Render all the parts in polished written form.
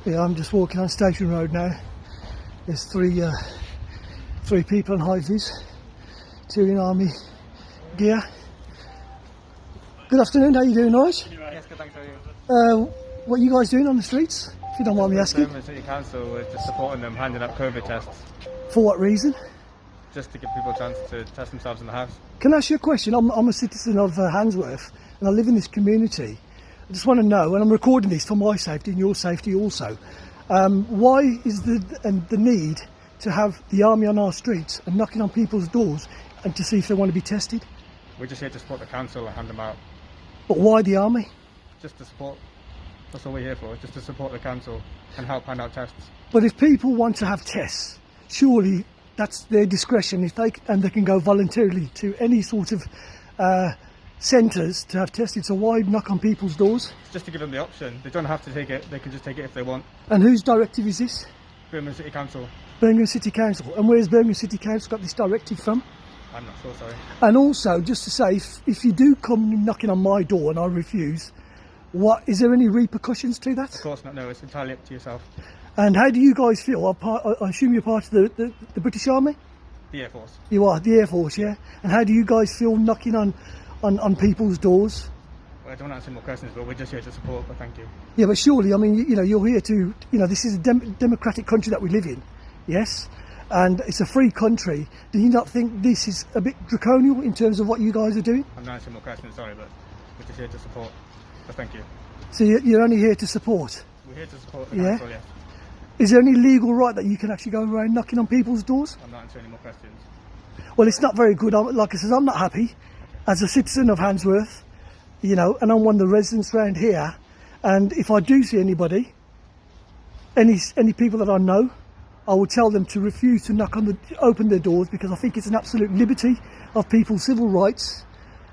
Yeah, I'm just walking on Station Road now. There's three people on high-vis, two in army gear. Good afternoon, how you doing, Nige? Yes, good, thanks, how are you? What are you guys doing on the streets, if you don't mind me asking? The City Council, we're just supporting them, handing out COVID tests, For what reason? just to give people a chance to test themselves in the house. Can I ask you a question? I'm a citizen of Handsworth and I live in this community. I just want to know, and I'm recording this for my safety and your safety also, why is the need to have the army on our streets and knocking on people's doors and to see if they want to be tested? We're just here to support the council and hand them out, But why the army? just to support. That's all we're here for, just to support the council and help hand out tests. But if people want to have tests, surely that's their discretion. If they can go voluntarily to any sort of centres to have tested. So why knock on people's doors? Just to give them the option. They don't have to take it, they can just take it if they want. And whose directive is this? Birmingham City Council. Birmingham City Council. And where's Birmingham City Council got this directive from? I'm not sure, sorry. And also, just to say, if you do come knocking on my door and I refuse, is there any repercussions to that? Of course not, no, it's entirely up to yourself. And how do you guys feel? I assume you're part of the British Army? The Air Force. You are, the Air Force, yeah? And how do you guys feel knocking on people's doors? Well, I don't want to answer more questions, but we're just here to support, but thank you. Yeah, but surely, I mean, you're here to, this is a democratic country that we live in, yes? And it's a free country. Do you not think this is a bit draconian in terms of what you guys are doing? I'm not answering more questions, sorry, but we're just here to support, but thank you. So you're only here to support? We're here to support the Yeah? council, yes. Is there any legal right that you can actually go around knocking on people's doors? I'm not answering any more questions. Well, it's not very good. Like I said, I'm not happy as a citizen of Handsworth, and I'm one of the residents around here. And if I do see anybody, any people that I know, I will tell them to refuse to open their doors, because I think it's an absolute liberty of people's civil rights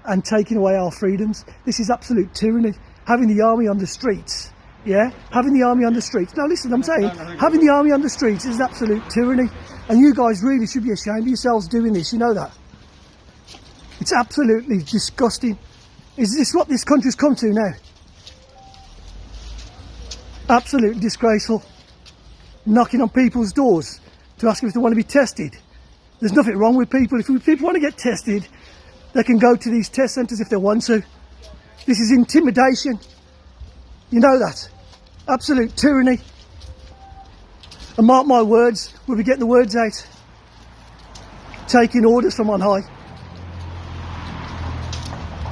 and taking away our freedoms. This is absolute tyranny. Having the army on the streets, yeah? Having the army on the streets. No, listen, I'm saying, having the army on the streets is absolute tyranny. And you guys really should be ashamed of yourselves doing this, you know that? It's absolutely disgusting. Is this what this country's come to now? Absolutely disgraceful. Knocking on people's doors to ask them if they want to be tested. There's nothing wrong with people. If people want to get tested, they can go to these test centres if they want to. This is intimidation. You know that. Absolute tyranny. And mark my words, we'll be getting the words out. Taking orders from on high.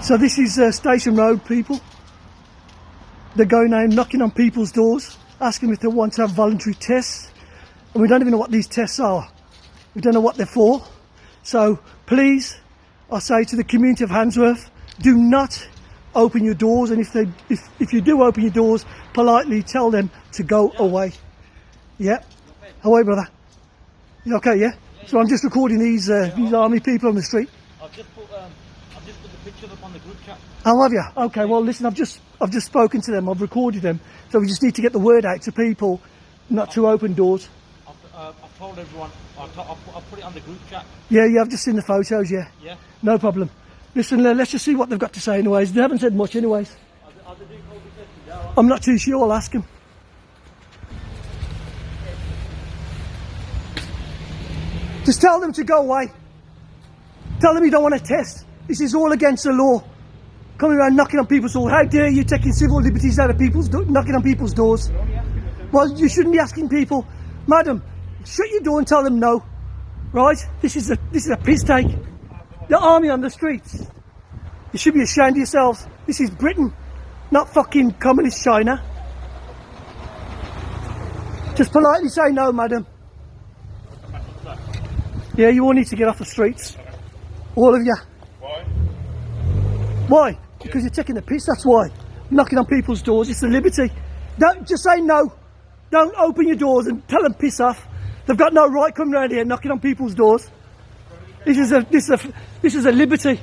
So this is Station Road, people. They're going out knocking on people's doors, asking if they want to have voluntary tests. And we don't even know what these tests are. We don't know what they're for. So please, I say to the community of Handsworth, do not open your doors. And if you do open your doors, politely tell them to go away. Yeah. How are you, brother? You okay, yeah? So I'm just recording these army people on the street. I've just put the pictures up on the group chat. Oh, have you? Okay, well listen, I've just spoken to them, I've recorded them, so we just need to get the word out to people not to open doors. I've told everyone, I'll put it on the group chat. Yeah, I've just seen the photos, yeah. Yeah? No problem. Listen, let's just see what they've got to say anyways. They haven't said much anyways. Are they doing COVID testing now? I'm not too sure, I'll ask them. Just tell them to go away. Tell them you don't want to test. This is all against the law. Coming around knocking on people's doors. How dare you taking civil liberties out of people's knocking on people's doors? Well, you shouldn't be asking people, madam, shut your door and tell them no. Right? This is a piss take. The army on the streets. You should be ashamed of yourselves. This is Britain, not fucking communist China. Just politely say no, madam. Yeah, you all need to get off the streets. All of you. Why? Why? Because you're taking the piss, that's why. Knocking on people's doors, it's a liberty. Don't just say no. Don't open your doors and tell them piss off. They've got no right coming around here knocking on people's doors. This is a liberty.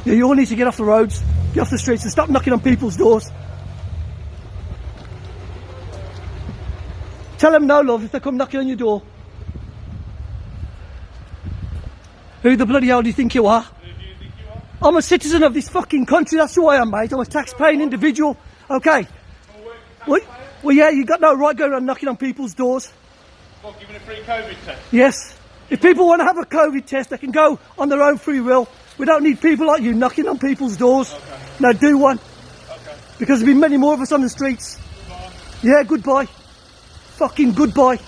Yeah, you all need to get off the roads, get off the streets and stop knocking on people's doors. Tell them no, love, if they come knocking on your door. Who the bloody hell do you think you are? Who do you think you are? I'm a citizen of this fucking country. That's who I am, mate. I'm a tax-paying individual. Okay. Well, yeah, you got no right going around knocking on people's doors. What, giving a free COVID test? Yes. If people want to have a COVID test, they can go on their own free will. We don't need people like you knocking on people's doors. Okay. No, do one. Okay. Because there'll be many more of us on the streets. Goodbye. Yeah, goodbye. Fucking goodbye.